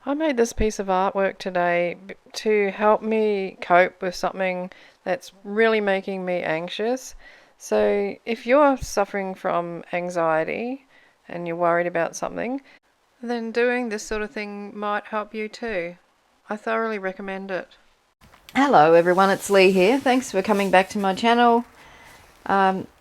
I made this piece of artwork today to help me cope with something that's really making me anxious. So, if you're suffering from anxiety and you're worried about something, then doing this sort of thing might help you too. I thoroughly recommend it. Hello everyone, it's Lee here. Thanks for coming back to my channel.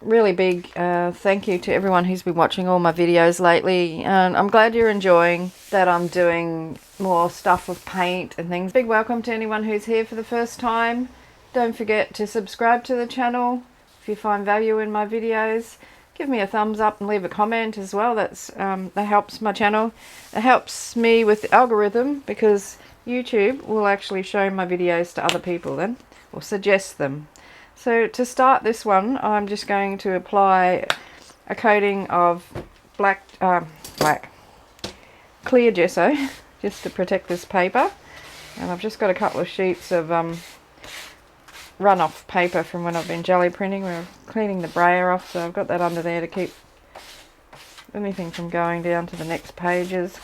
Really big thank you to everyone who's been watching all my videos lately, and I'm glad you're enjoying that I'm doing more stuff with paint and things. Big welcome to anyone who's here for the first time. Don't forget to subscribe to the channel if you find value in my videos. Give me a thumbs up and leave a comment as well. That helps my channel. It helps me with the algorithm because YouTube will actually show my videos to other people then, or suggest them. So to start this one, I'm just going to apply a coating of clear gesso just to protect this paper. And I've just got a couple of sheets of runoff paper from when I've been jelly printing. We're cleaning the brayer off, so I've got that under there to keep anything from going down to the next pages.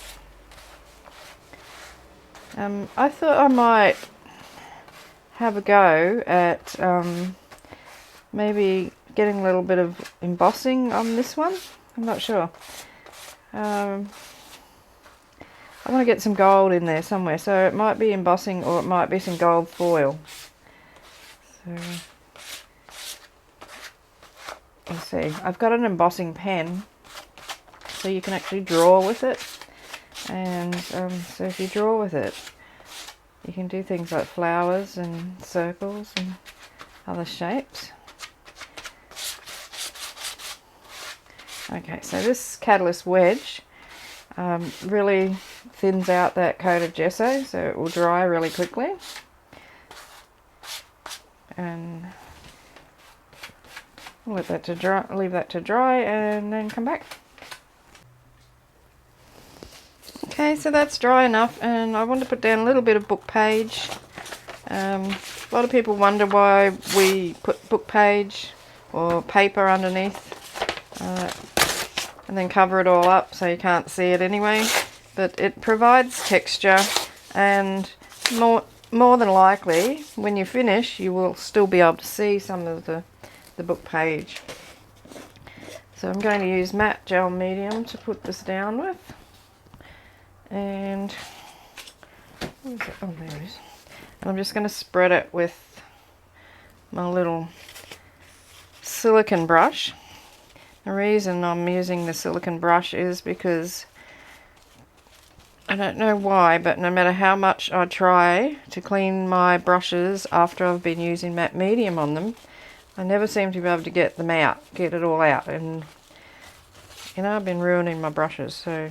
I thought I might have a go at maybe getting a little bit of embossing on this one. I'm not sure. I want to get some gold in there somewhere, so it might be embossing or it might be some gold foil. So let's see. I've got an embossing pen, so you can actually draw with it. And so if you draw with it, you can do things like flowers and circles and other shapes. Okay, so this catalyst wedge really thins out that coat of gesso, so it will dry really quickly. And leave that to dry and then come back. Okay, so that's dry enough, and I want to put down a little bit of book page. A lot of people wonder why we put book page or paper underneath and then cover it all up so you can't see it anyway. But it provides texture, and more than likely when you finish you will still be able to see some of the book page. So I'm going to use matte gel medium to put this down with. And where is it? Oh, there it is. And I'm just going to spread it with my little silicone brush. The reason I'm using the silicone brush is because I don't know why, but no matter how much I try to clean my brushes after I've been using matte medium on them, I never seem to be able to get them out, get it all out. And you know, I've been ruining my brushes, so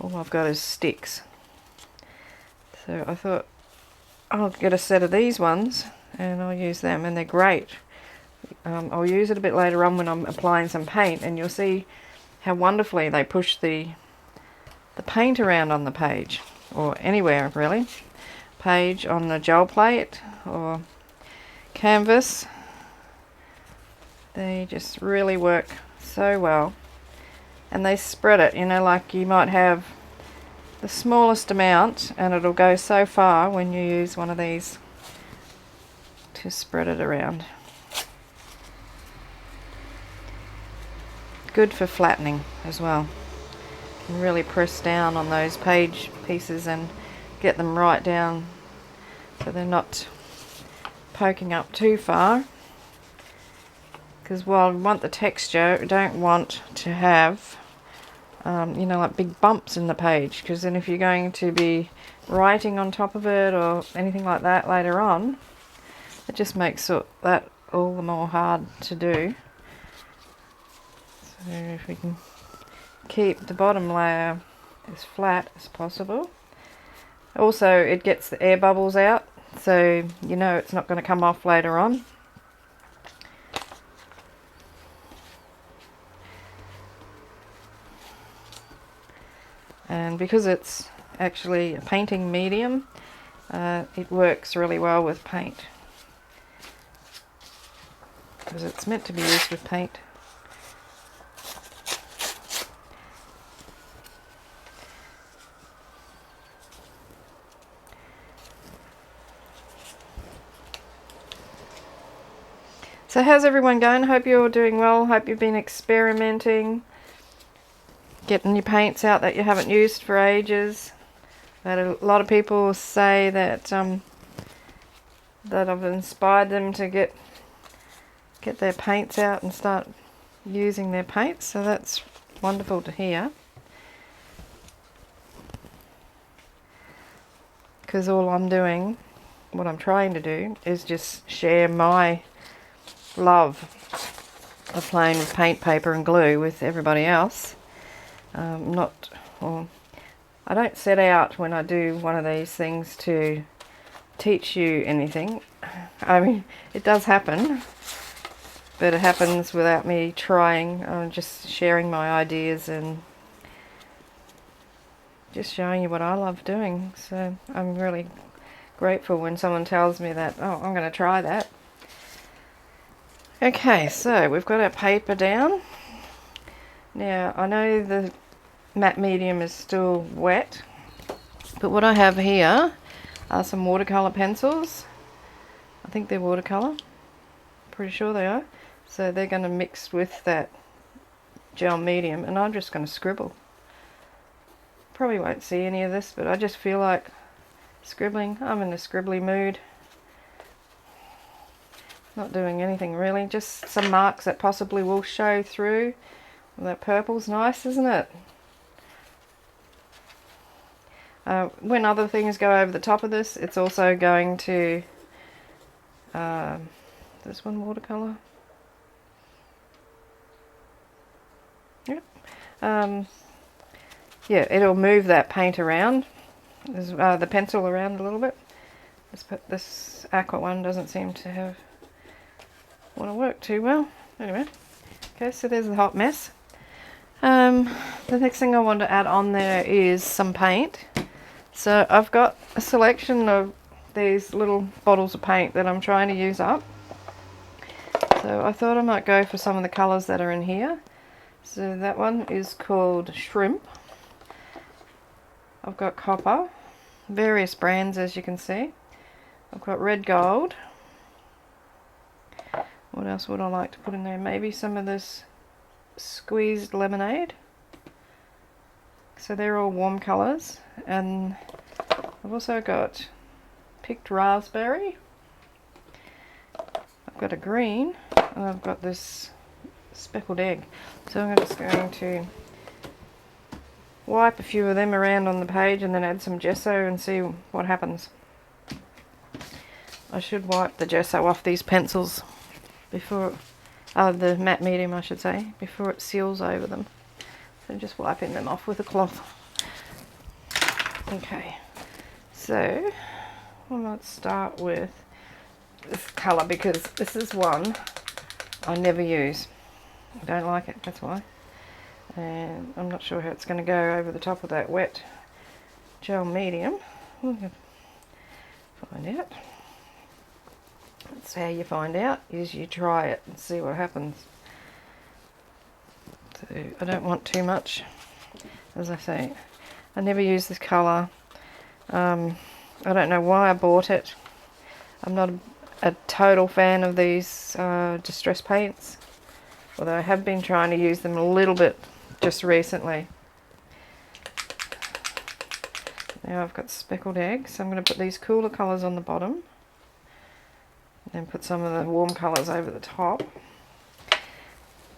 all I've got is sticks. So I thought I'll get a set of these ones and I'll use them, and they're great. I'll use it a bit later on when I'm applying some paint, and you'll see how wonderfully they push the paint around on the page, or anywhere really. Page, on the gel plate or canvas. They just really work so well. And they spread it, you know, like you might have the smallest amount and it'll go so far when you use one of these to spread it around. Good for flattening as well. You can really press down on those page pieces and get them right down so they're not poking up too far. Because while we want the texture, we don't want to have you know, like big bumps in the page, because then if you're going to be writing on top of it or anything like that later on, it just makes that all the more hard to do. So if we can keep the bottom layer as flat as possible. Also, it gets the air bubbles out, so you know it's not going to come off later on. And because it's actually a painting medium, it works really well with paint, because it's meant to be used with paint. So how's everyone going? Hope you're all doing well. Hope you've been experimenting, getting your paints out that you haven't used for ages. But a lot of people say that that I've inspired them to get their paints out and start using their paints. So that's wonderful to hear. Because all I'm doing, what I'm trying to do, is just share my love of playing with paint, paper and glue with everybody else. Well, I don't set out when I do one of these things to teach you anything. I mean, it does happen, but it happens without me trying. I'm just sharing my ideas and just showing you what I love doing. So I'm really grateful when someone tells me that, oh, I'm going to try that. Okay, so we've got our paper down. Now, I know the matte medium is still wet, but what I have here are some watercolour pencils. I think they're watercolour. Pretty sure they are. So they're going to mix with that gel medium, and I'm just going to scribble. Probably won't see any of this, but I just feel like scribbling. I'm in a scribbly mood. Not doing anything really, just some marks that possibly will show through. Well, that purple's nice, isn't it? When other things go over the top of this, it's also going to... this one watercolour. Yep. Yeah, it'll move that paint around, the pencil around a little bit. This aqua one doesn't seem to want to work too well. Anyway, okay, so there's the hot mess. The next thing I want to add on there is some paint. So I've got a selection of these little bottles of paint that I'm trying to use up. So I thought I might go for some of the colours that are in here. So that one is called Shrimp. I've got copper, various brands as you can see. I've got red gold. What else would I like to put in there? Maybe some of this squeezed lemonade. So they're all warm colours. And I've also got picked raspberry. I've got a green. And I've got this speckled egg. So I'm just going to wipe a few of them around on the page and then add some gesso and see what happens. I should wipe the gesso off these pencils before, the matte medium I should say, before it seals over them. So just wiping them off with a cloth. Okay, so I might start with this colour because this is one I never use. I don't like it, that's why. And I'm not sure how it's going to go over the top of that wet gel medium. We'll find out. That's how you find out, is you try it and see what happens. So I don't want too much, as I say. I never use this colour. I don't know why I bought it. I'm not a total fan of these distress paints, although I have been trying to use them a little bit just recently. Now I've got speckled eggs, so I'm going to put these cooler colours on the bottom. And put some of the warm colours over the top.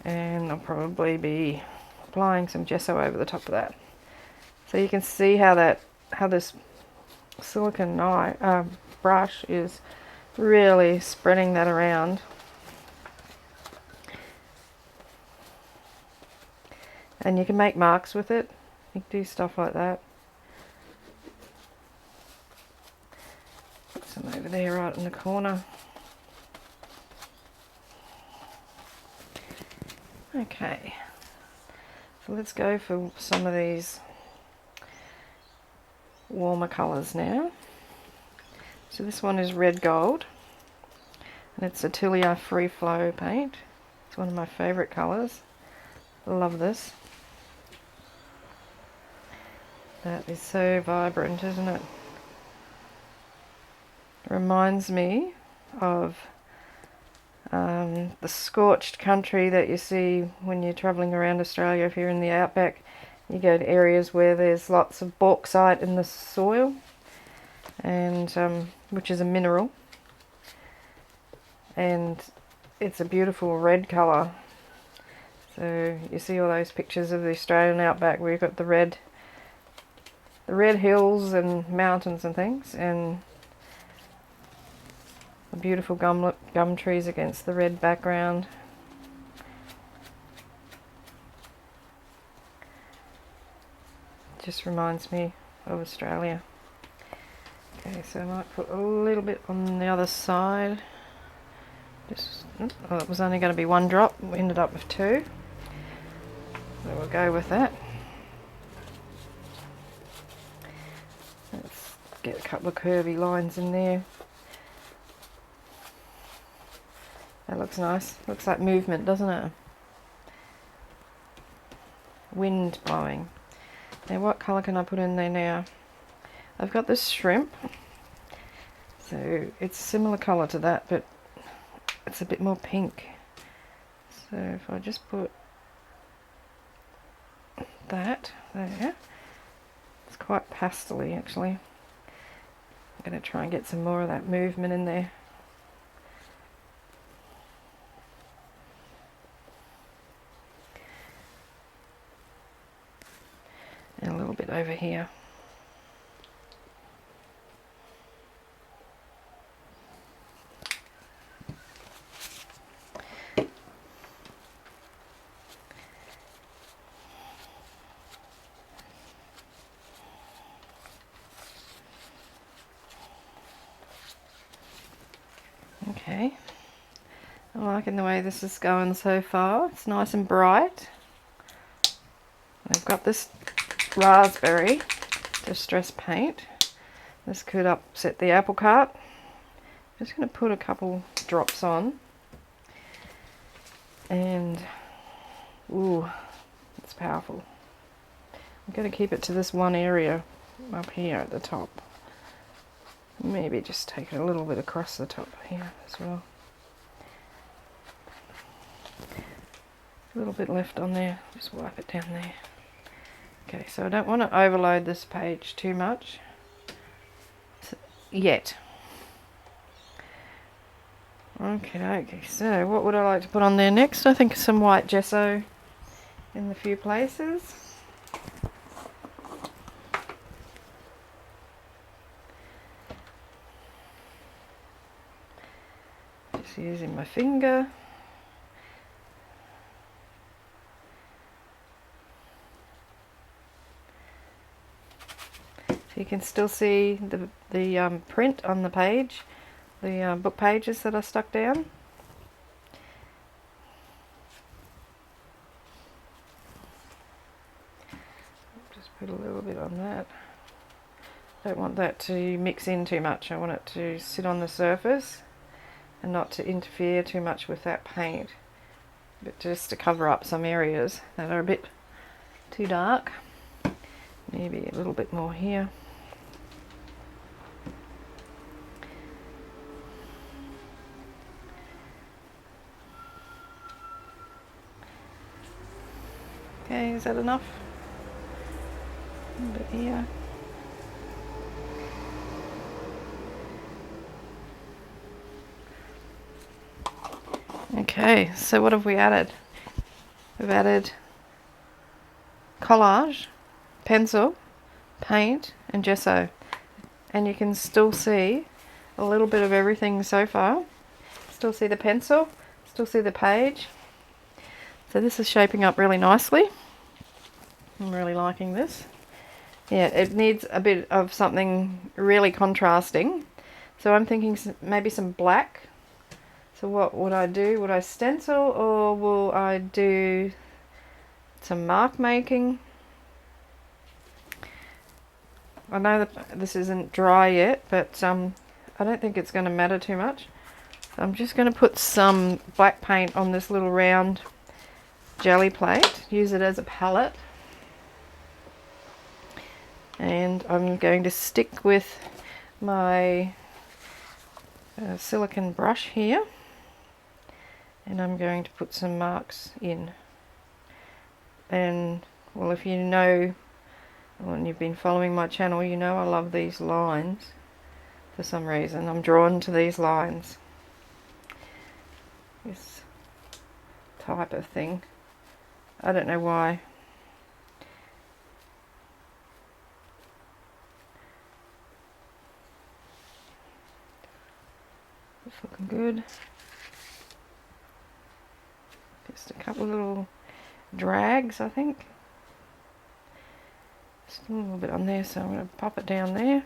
And I'll probably be applying some gesso over the top of that. So you can see how this silicone brush is really spreading that around. And you can make marks with it. You can do stuff like that. Put some over there right in the corner. Okay, so let's go for some of these warmer colours now. So this one is red gold, and it's Atelier Free Flow paint. It's one of my favourite colours. I love this. That is so vibrant, isn't it? It reminds me of the scorched country that you see when you're travelling around Australia. If you're in the outback, you go to areas where there's lots of bauxite in the soil, and which is a mineral, and it's a beautiful red colour. So you see all those pictures of the Australian outback where you've got the red hills and mountains and things, and the beautiful gum trees against the red background. Just reminds me of Australia. Okay, so I might put a little bit on the other side. Oh, it was only going to be one drop. We ended up with two. So we'll go with that. Let's get a couple of curvy lines in there. That looks nice. Looks like movement, doesn't it? Wind blowing. Now what colour can I put in there now? I've got this shrimp. So it's a similar colour to that, but it's a bit more pink. So if I just put that there, it's quite pastel-y actually. I'm going to try and get some more of that movement in there. And a little bit over here. Okay, I'm liking the way this is going so far. It's nice and bright. I've got this raspberry distress paint. This could upset the apple cart. I'm just going to put a couple drops on. And, ooh, it's powerful. I'm going to keep it to this one area up here at the top. Maybe just take it a little bit across the top here as well. A little bit left on there, just wipe it down there. Okay, so I don't want to overload this page too much yet. Okay, so what would I like to put on there next? I think some white gesso in a few places. Just using my finger. So you can still see the print on the page, the book pages that I stuck down. Just put a little bit on that. Don't want that to mix in too much. I want it to sit on the surface and not to interfere too much with that paint, but just to cover up some areas that are a bit too dark. Maybe a little bit more here. Okay, is that enough? A little bit here. Okay, so what have we added? We've added collage, pencil, paint and gesso, and you can still see a little bit of everything so far. Still see the pencil, still see the page. So this is shaping up really nicely. I'm really liking this. Yeah, it needs a bit of something really contrasting. So I'm thinking maybe some black. So what would I do? Would I stencil, or will I do some mark making? I know that this isn't dry yet, but I don't think it's going to matter too much. So I'm just going to put some black paint on this little round jelly plate, use it as a palette, and I'm going to stick with my silicone brush here and I'm going to put some marks in. And well, if you know, when you've been following my channel, you know I love these lines. For some reason I'm drawn to these lines, this type of thing. I don't know why. It's looking good. Just a couple of little drags, I think. Just a little bit on there, so I'm going to pop it down there.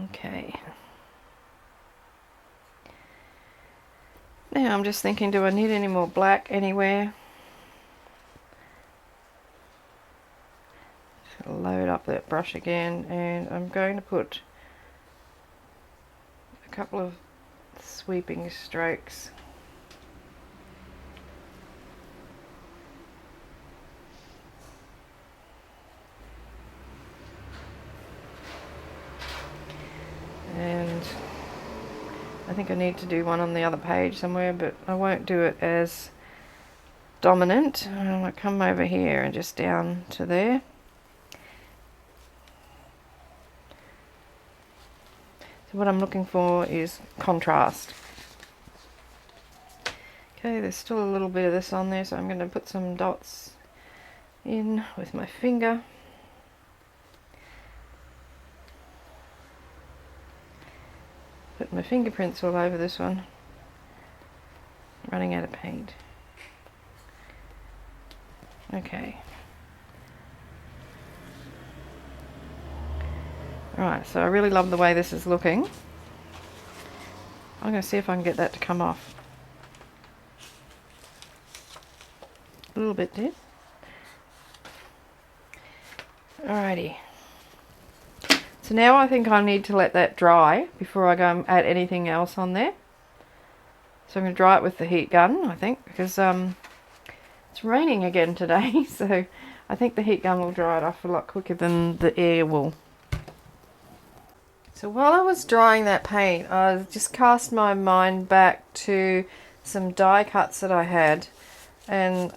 Okay. Now I'm just thinking, do I need any more black anywhere? Just gonna load up that brush again, and I'm going to put a couple of sweeping strokes. And I think I need to do one on the other page somewhere, but I won't do it as dominant. I'm going to come over here and just down to there. So what I'm looking for is contrast. Okay, there's still a little bit of this on there, so I'm going to put some dots in with my finger. Put my fingerprints all over this one. Running out of paint. Okay. Right, so I really love the way this is looking. I'm going to see if I can get that to come off. A little bit did. Alrighty. So now I think I need to let that dry before I go and add anything else on there. So I'm going to dry it with the heat gun, I think, because it's raining again today, so I think the heat gun will dry it off a lot quicker than the air will. So while I was drying that paint, I just cast my mind back to some die cuts that I had, and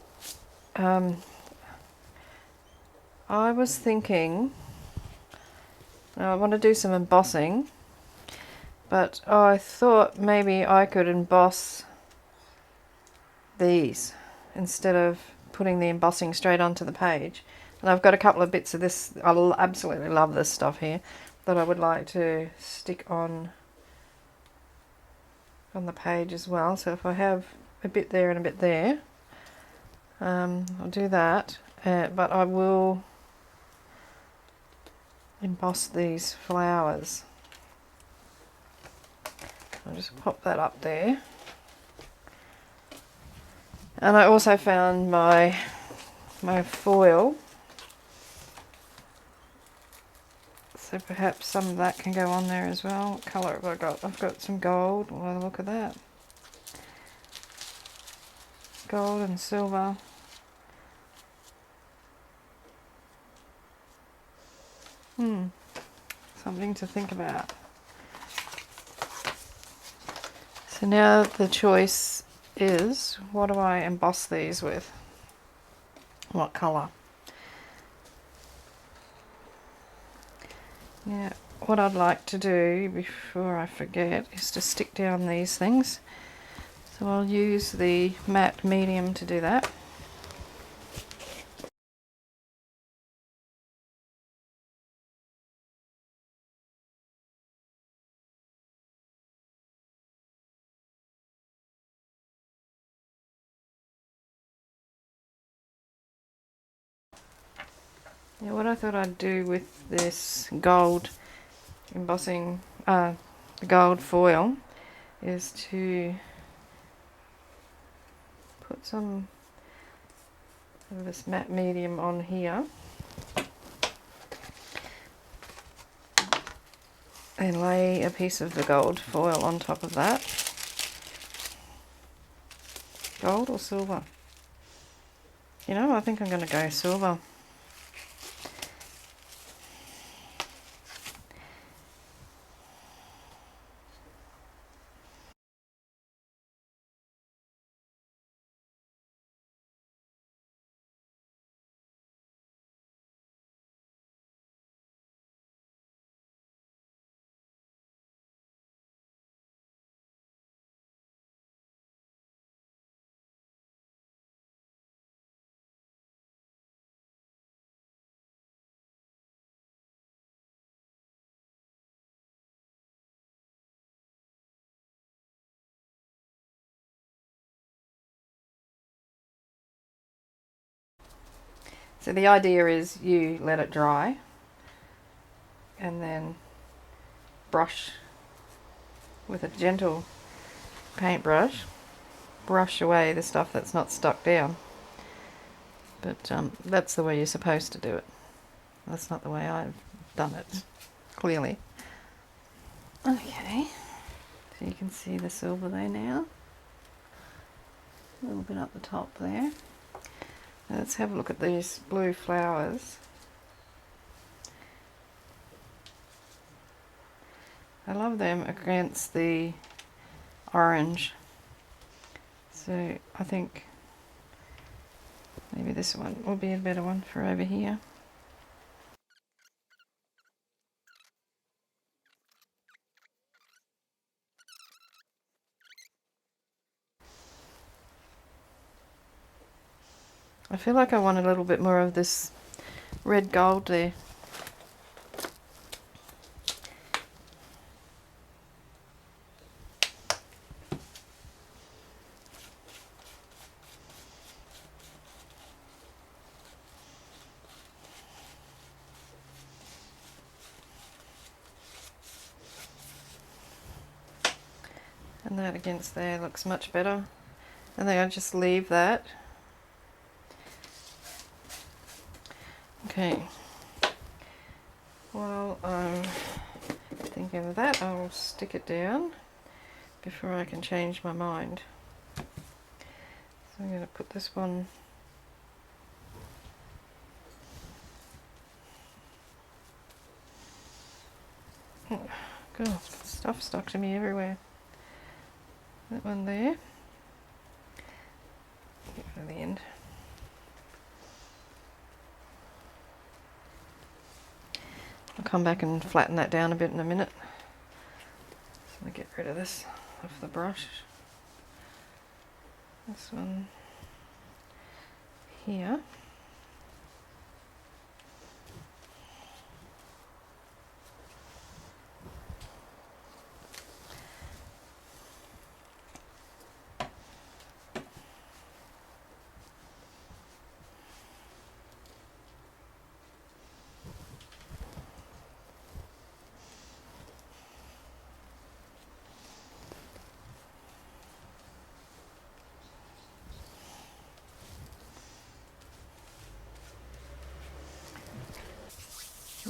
I was thinking I want to do some embossing, but I thought maybe I could emboss these instead of putting the embossing straight onto the page. And I've got a couple of bits of this, I absolutely love this stuff here, that I would like to stick on the page as well. So if I have a bit there and a bit there, I'll do that, but I will emboss these flowers. I'll just pop that up there. And I also found my foil, so perhaps some of that can go on there as well. What colour have I got? I've got some gold. Well, look at that. Gold and silver. Something to think about. So now the choice is, what do I emboss these with? What colour? Yeah, what I'd like to do before I forget is to stick down these things. So I'll use the matte medium to do that. Yeah, what I thought I'd do with this gold embossing, the gold foil, is to put some of this matte medium on here and lay a piece of the gold foil on top of that. Gold or silver? You know, I think I'm going to go silver. So the idea is you let it dry and then brush with a gentle paintbrush, brush away the stuff that's not stuck down. But that's the way you're supposed to do it. That's not the way I've done it, clearly. Okay, so you can see the silver there now. A little bit up the top there. Now let's have a look at these blue flowers. I love them against the orange. So I think maybe this one will be a better one for over here. I feel like I want a little bit more of this red gold there. And that against there looks much better. And then I just leave that. Okay. While I'm thinking of that, I'll stick it down before I can change my mind. So I'm going to put this one God, stuff stuck to me everywhere. That one there. Get rid of the end. I'll come back and flatten that down a bit in a minute. So I get rid of this off the brush. This one here.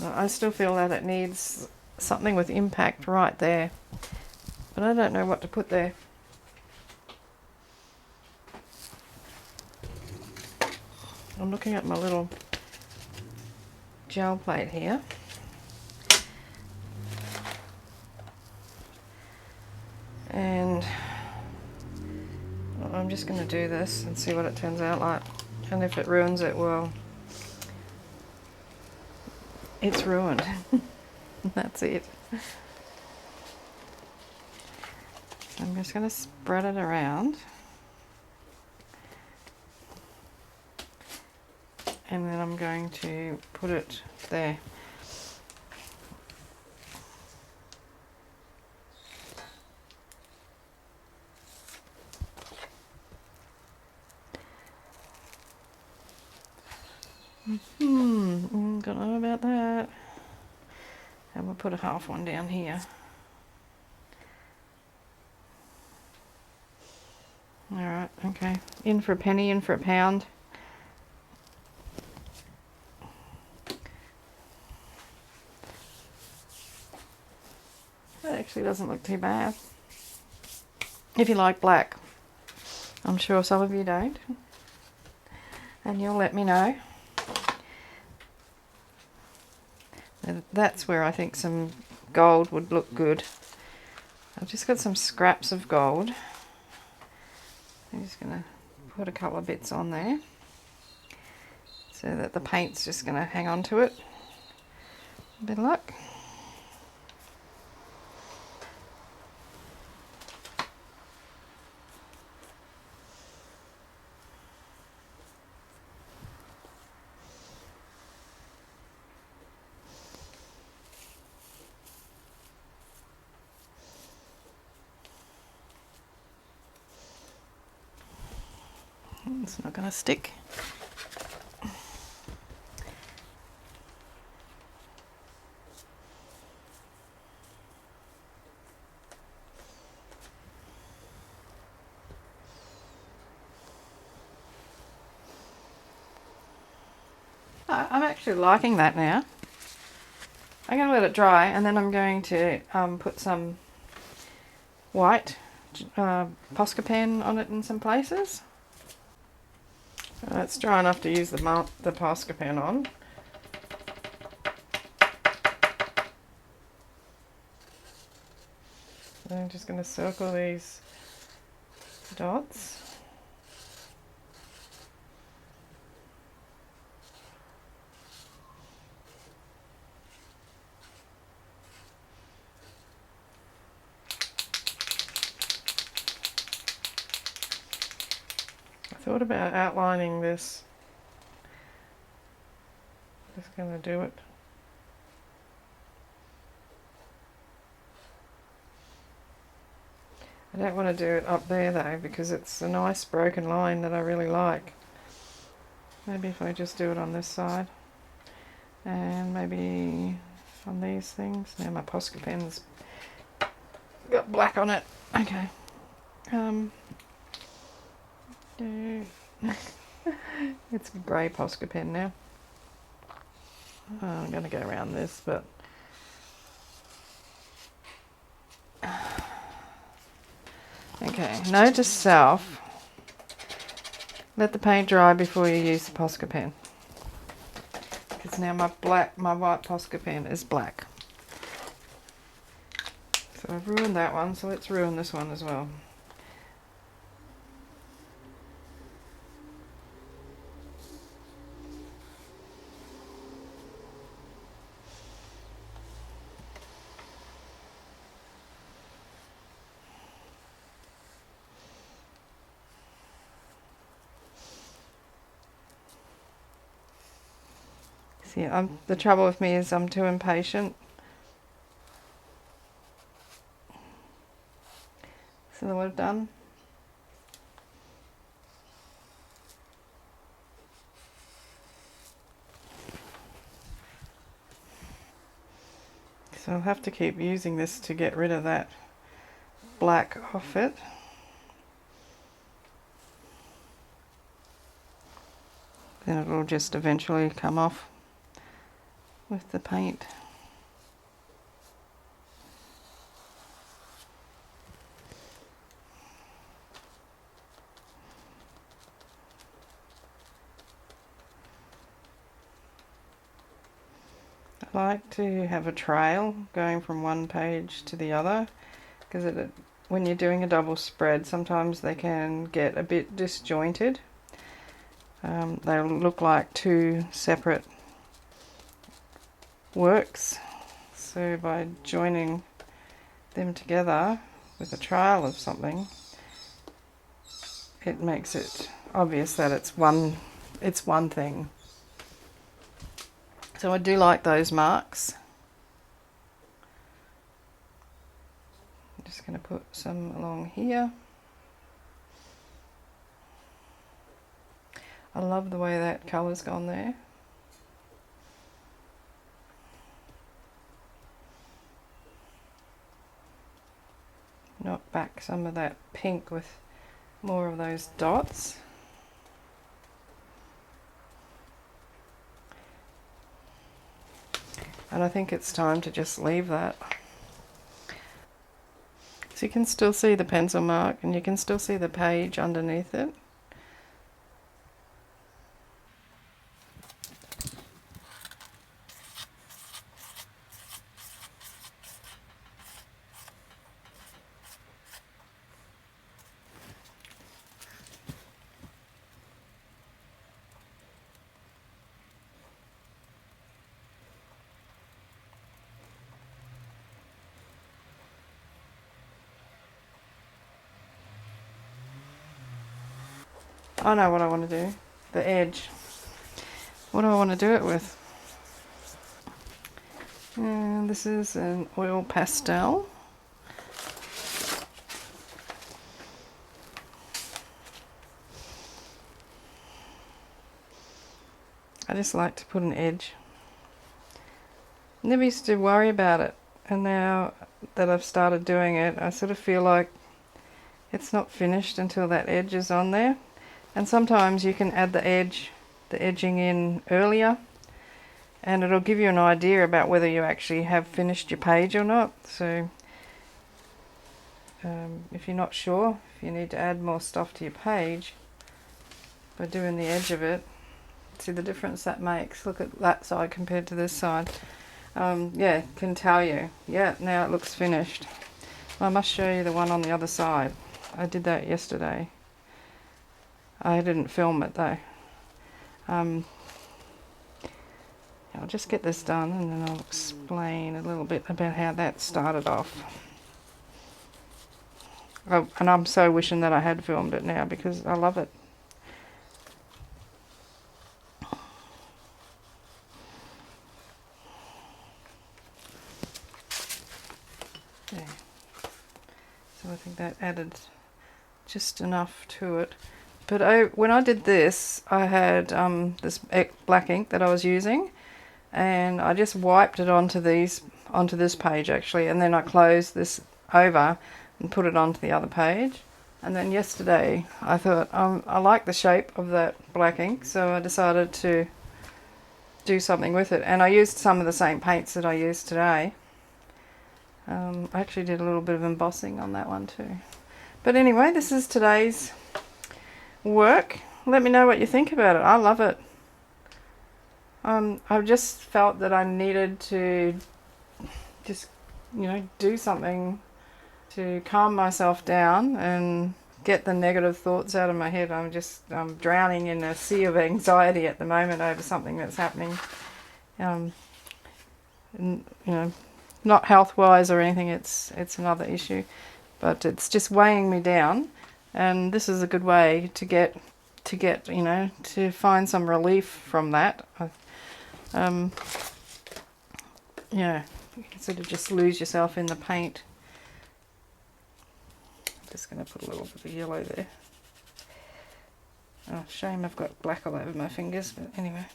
I still feel that it needs something with impact right there, but I don't know what to put there. I'm looking at my little gel plate here. And I'm just going to do this and see what it turns out like. And if it ruins it, well, it's ruined. That's it. So I'm just going to spread it around. And then I'm going to put it there. Don't know about that. And we'll put a half one down here. Alright, okay. In for a penny, in for a pound. That actually doesn't look too bad. If you like black. I'm sure some of you don't. And you'll let me know. And that's where I think some gold would look good. I've just got some scraps of gold. I'm just going to put a couple of bits on there so that the paint's just going to hang on to it. A bit of luck. It's not going to stick. I'm actually liking that now. I'm going to let it dry, and then I'm going to put some white Posca pen on it in some places. It's dry enough to use the Posca pen on. So I'm just going to circle these dots. I thought about outlining this. Just going to do it. I don't want to do it up there though, because it's a nice broken line that I really like. Maybe if I just do it on this side, and maybe on these things. Now my Posca pen's got black on it. Okay. It's a grey Posca pen now. I'm going to go around this, but okay, note to self, let the paint dry before you use the Posca pen, because now my white Posca pen is black. So I've ruined that one, so let's ruin this one as well. See, the trouble with me is I'm too impatient. See what I've done? So I'll have to keep using this to get rid of that black off it. Then it will just eventually come off with the paint. I like to have a trail going from one page to the other, because when you're doing a double spread, sometimes they can get a bit disjointed. They'll look like two separate works. So by joining them together with a trail of something, it makes it obvious that it's one thing. So I do like those marks. I'm just going to put some along here. I love the way that colour's gone there. Knock back some of that pink with more of those dots. And I think it's time to just leave that. So you can still see the pencil mark, and you can still see the page underneath it. I know what I want to do. The edge. What do I want to do it with? And this is an oil pastel. I just like to put an edge. Never used to worry about it, and now that I've started doing it, I sort of feel like it's not finished until that edge is on there. And sometimes you can add the edging in earlier, and it'll give you an idea about whether you actually have finished your page or not. So if you're not sure, if you need to add more stuff to your page by doing the edge of it, see the difference that makes. Look at that side compared to this side. Yeah, can tell you. Yeah, now it looks finished. I must show you the one on the other side. I did that yesterday. I didn't film it though. I'll just get this done and then I'll explain a little bit about how that started off. Oh, and I'm so wishing that I had filmed it now because I love it. There. So I think that added just enough to it. But when I did this, I had this black ink that I was using, and I just wiped it onto this page actually, and then I closed this over and put it onto the other page. And then yesterday I thought I like the shape of that black ink, so I decided to do something with it, and I used some of the same paints that I used today. I actually did a little bit of embossing on that one too. But anyway, this is today's work. Let me know what you think about it. I love it. I just felt that I needed to just, do something to calm myself down and get the negative thoughts out of my head. I'm drowning in a sea of anxiety at the moment over something that's happening. Not health-wise or anything. It's another issue, but it's just weighing me down. And this is a good way to get to find some relief from that. You can sort of just lose yourself in the paint. I'm just going to put a little bit of yellow there. Oh, shame I've got black all over my fingers, but anyway.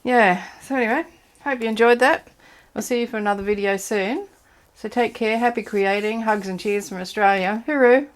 Yeah, so anyway, hope you enjoyed that. I'll see you for another video soon. So take care, happy creating, hugs and cheers from Australia. Hooroo!